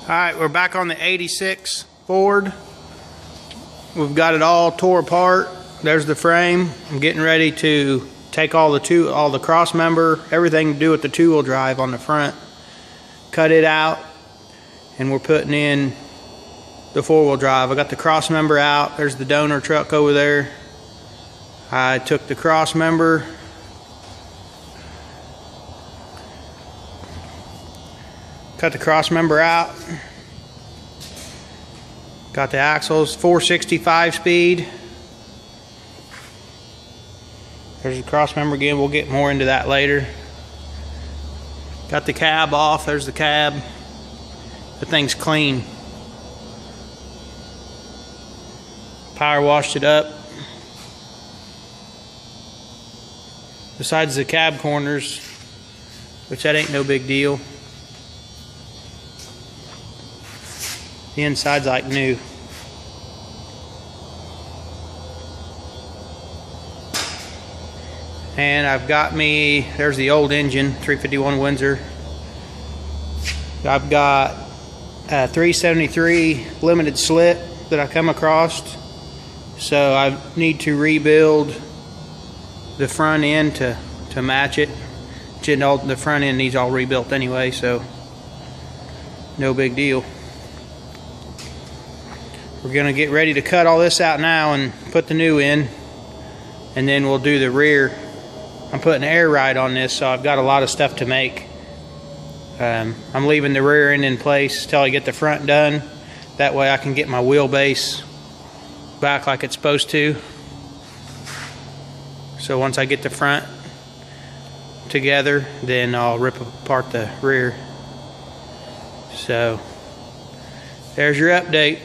Alright, we're back on the 86 Ford. We've got it all tore apart. There's the frame. I'm getting ready to take all the cross member, everything to do with the two-wheel drive on the front, cut it out, and we're putting in the four-wheel drive. I got the cross member out. There's the donor truck over there. I took the cross member, cut the cross member out, got the axles, 465 speed. There's the cross member again. We'll get more into that later. Got the cab off. There's the cab. The thing's clean. Power washed it up. Besides the cab corners, which that ain't no big deal. The inside's like new. And I've got me, there's the old engine, 351 Windsor. I've got a 373 limited slip that I come across. So I need to rebuild the front end to match it. The front end needs all rebuilt anyway, so no big deal. We're gonna get ready to cut all this out now and put the new in, and then we'll do the rear. I'm putting air ride on this, so I've got a lot of stuff to make. I'm leaving the rear end in place till I get the front done. That way I can get my wheelbase back like it's supposed to. So once I get the front together, then I'll rip apart the rear. So there's your update.